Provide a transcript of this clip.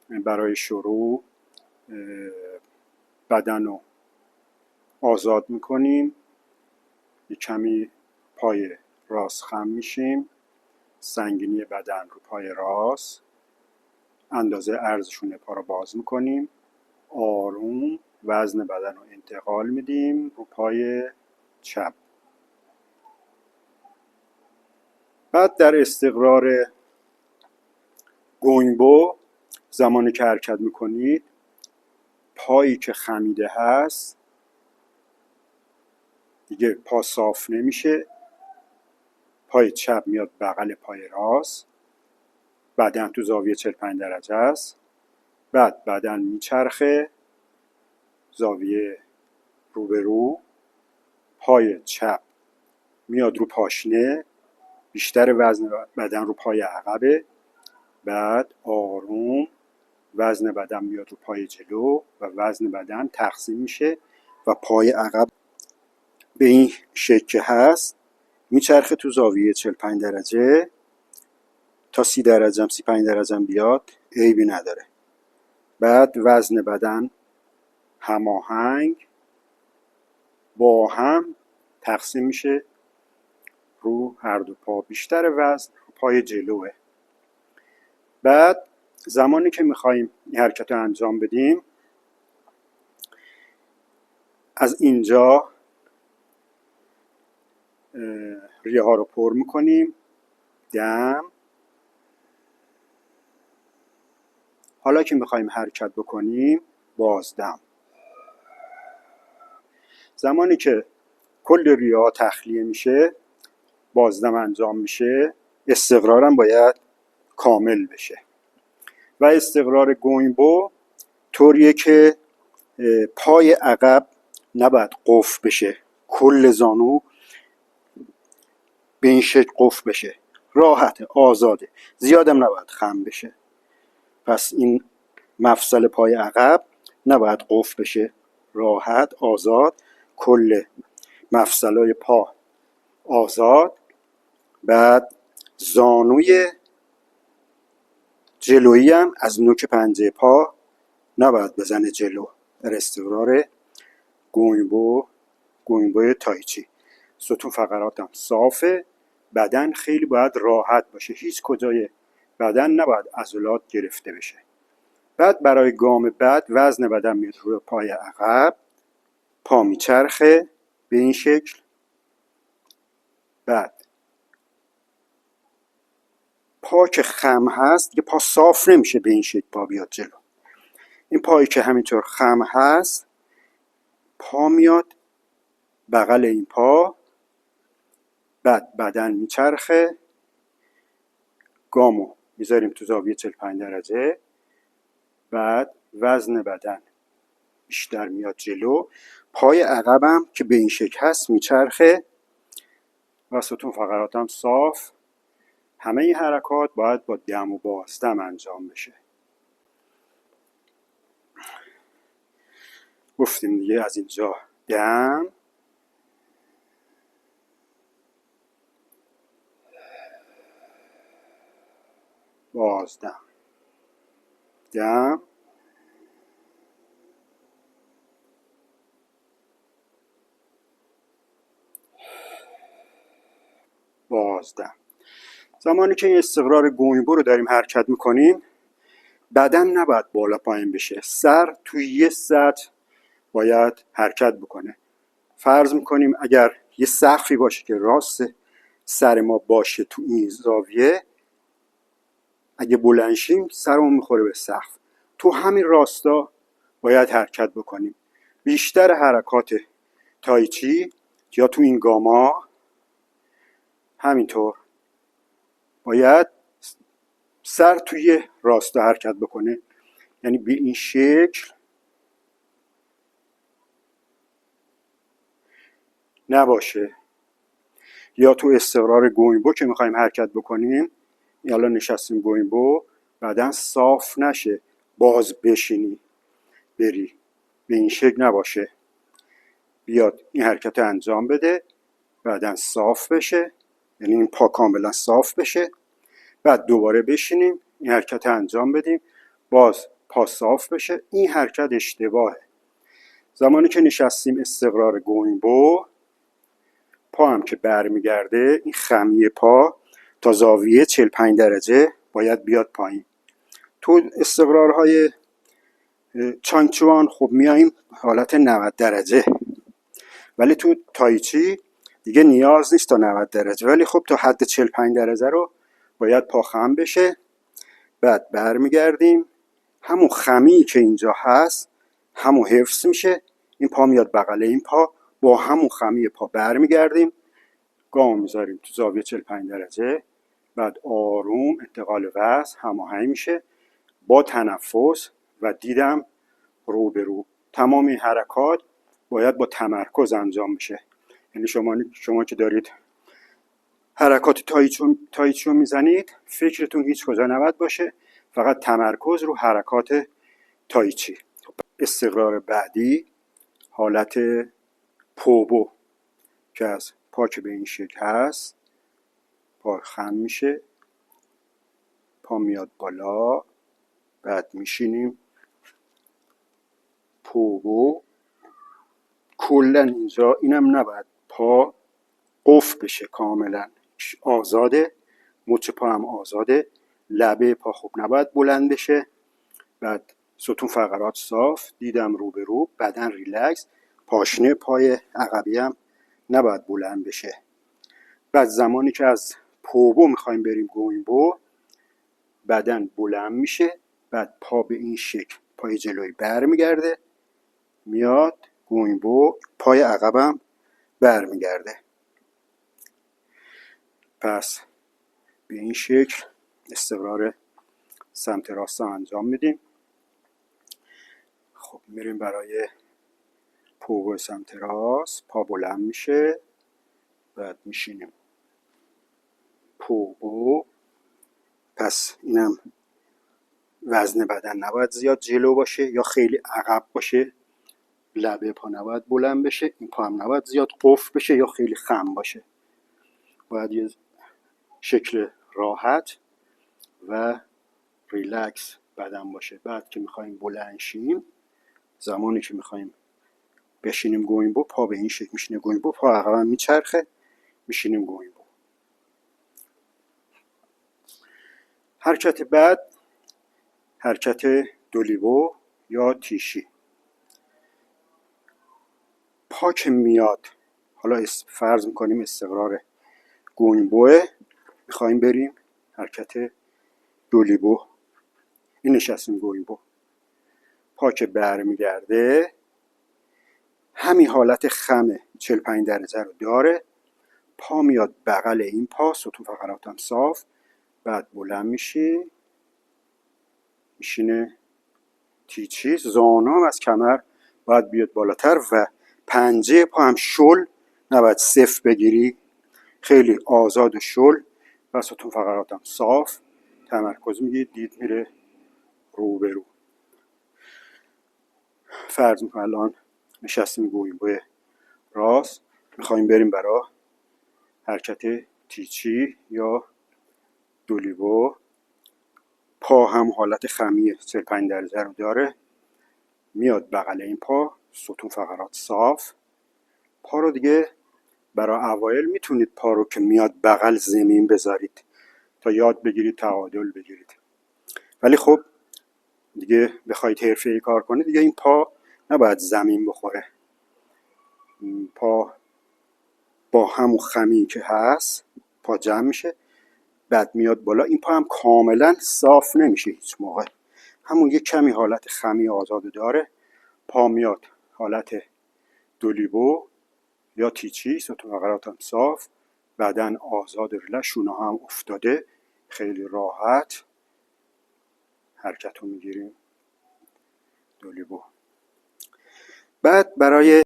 برای شروع بدن رو آزاد میکنیم. یک کمی پای راست خم میشیم، سنگینی بدن رو پای راست، اندازه عرضشون پا رو باز میکنیم، آروم وزن بدن رو انتقال میدیم رو پای چپ. بعد در استقرار گوینبو زمانی که حرکت میکنید، پایی که خمیده هست دیگه پا صاف نمیشه، پای چپ میاد بغل پای راست، بدن تو زاویه 45 درجه است. بعد بدن میچرخه زاویه رو به رو، پای چپ میاد رو پاشنه، بیشتر وزن بدن رو پای عقبه. بعد آروم وزن بدن میاد رو پای جلو و وزن بدن تقسیم میشه و پای عقب به این شکل که هست میچرخه تو زاویه 45 درجه تا 30 درجه 35 درجه بیاد عیبی نداره. بعد وزن بدن هماهنگ با هم تقسیم میشه رو هر دو پا، بیشتر وزن رو پای جلوه. بعد زمانی که میخواییم این حرکت رو انجام بدیم، از اینجا ریه ها رو پر میکنیم، دم. حالا که میخواییم حرکت بکنیم، بازدم. زمانی که کل ریه ها تخلیه میشه، بازدم انجام میشه. استقرارم باید کامل بشه و استقرار گوینبو طوریه که پای عقب نباید قفل بشه، کل زانو به این شکل قفل بشه، راحته، آزاده، زیادم نباید خم بشه. پس این مفصل پای عقب نباید قفل بشه، راحت، آزاد، کل مفصلای پا آزاد. بعد زانوی جلویی هم از نوک پنجه پا نباید بزنه جلو. در استقرار گوینبو تایچی ستون فقرات هم صافه، بدن خیلی باید راحت باشه، هیچ کجای بدن نباید عضلات گرفته بشه. بعد برای گام بعد وزن بدن میاد روی پای عقب، پا میچرخه به این شکل. بعد پا که خم هست دیگه پا صاف نمیشه، به این شکل پا بیاد جلو. این پایی که همینطور خم هست، پا میاد بغل این پا، بعد بدن میچرخه، گامو میذاریم تو زاویه 45 درجه. بعد وزن بدن بیشتر میاد جلو، پای عقبم که به این شکل هست میچرخه و ستون فقراتم صاف. همه این حرکات باید با دم و بازدم انجام بشه. گفتیم دیگه، از اینجا دم، بازدم، دم، بازدم. زمانی که این استقرار گوینبو رو داریم حرکت میکنیم، بدن نباید بالا پایین بشه، سر توی یه سطح باید حرکت بکنه. فرض میکنیم اگر یه سقفی باشه که راست سر ما باشه تو این زاویه، اگه بلند شیم سرمون میخوره به سقف. تو همین راستا باید حرکت بکنیم. بیشتر حرکات تایچی یا تو این گاما همینطور باید سر توی راستا حرکت بکنه، یعنی به این شکل نباشه. یا تو استقرار گوینبو که میخوایم حرکت بکنیم، حالا نشستیم گوینبو، بدن صاف نشه، باز بشینی بری، به این شکل نباشه. بیاد این حرکت رو انجام بده، بدن صاف بشه، یعنی این پا کاملا صاف بشه. بعد دوباره بشینیم این حرکت رو انجام بدیم، باز پا صاف بشه. این حرکت اشتباهه. زمانی که نشستیم استقرار گوینبو، پا هم که برمیگرده، این خمی پا تا زاویه 45 درجه باید بیاد پایین. تو استقرارهای چانگچوان خب میاییم حالت 90 درجه، ولی تو تایچی دیگه نیاز نیست تا 90 درجه، ولی خب تا حد 45 درجه رو باید پا خم بشه. بعد برمیگردیم، همون خمی که اینجا هست همون حفظ میشه، این پا میاد بغل این پا، با همون خمی پا برمیگردیم، گام میذاریم تو زاویه 45 درجه. بعد آروم انتقال وزن هماهنگ میشه با تنفس و دیدم رو به رو. تمام این حرکات باید با تمرکز انجام میشه. یعنی شما که دارید حرکات تایچو میزنید، فکرتون هیچ کجا نباید باشه، فقط تمرکز رو حرکات تایچی. استقرار بعدی حالت پوبو که از پا که به این شکل هست، پا خم میشه، پا میاد بالا، بعد میشینیم پوبو. کلا اینجا اینم نباید پا قفل بشه، کاملا آزاده، مچ پا هم آزاده، لبه پا خوب نباید بلند بشه. بعد ستون فقرات صاف، دیدم رو به رو، بدن ریلکس، پاشنه پای عقبی هم نباید بلند بشه. بعد زمانی که از پوبو میخوایم بریم گوینبو، بدن بلند میشه، بعد پا به این شکل پای جلوی برمیگرده میاد گوینبو، پای عقبم برمیگرده. پس به این شکل استقرار سمت راست انجام میدیم. خب میریم برای پوبو سمت راست، پا بلند میشه، بعد میشینیم پوبو. پس اینم وزن بدن نباید زیاد جلو باشه یا خیلی عقب باشه، لبه پا نباید بلند بشه، این پا هم نباید زیاد قفل بشه یا خیلی خم باشه. باید یه شکل راحت و ریلکس بدن باشه. بعد که میخوایم بلند شیم، زمانی که میخوایم بشینیم گوینبو، پا به این شکل میشینه گوینبو، پا عقب میچرخه، میشینیم گوینبو. حرکت بعد حرکت دولیبو یا تیشی. پا که میاد، حالا فرض میکنیم استقرار گوینبوه، میخوایم بریم حرکت دولیبو، این نشستیم گوینبو. پا که برمیگرده همین حالت خم 45 درجه رو داره، پا میاد بغل این پا، ستون فقرات هم صاف، بعد بلند میشی، میشینه تیچی. زانو هم از کمر باید بیاد بالاتر و پنجه پا هم شل نباید صفر بگیری، خیلی آزاد و شل و ستون فقرات هم صاف. تمرکز میگی، دید میره رو به رو. فرض میکنم الان نشستیم گوینبو راست، میخوایم بریم برای حرکت تیچی یا دولیبو. پا هم حالت خمی 45 درجه رو داره، میاد بغل این پا، ستون فقرات صاف. پا رو دیگه برای اوایل میتونید پا رو که میاد بغل زمین بذارید تا یاد بگیرید تعادل بگیرید، ولی خب دیگه بخواید حرفه‌ای کار کنید دیگه این پا نباید زمین بخوره. پا با همون خمی که هست پا جمع میشه، بعد میاد بالا. این پا هم کاملا صاف نمیشه هیچ موقع، همون یک کمی حالت خمی آزاد داره. پا میاد حالت دولیبو یا تیچی، ستون فقرات هم صاف، بدن آزاد ریلکس، شونه هم افتاده، خیلی راحت حرکت رو میگیریم دولیبو. بعد برای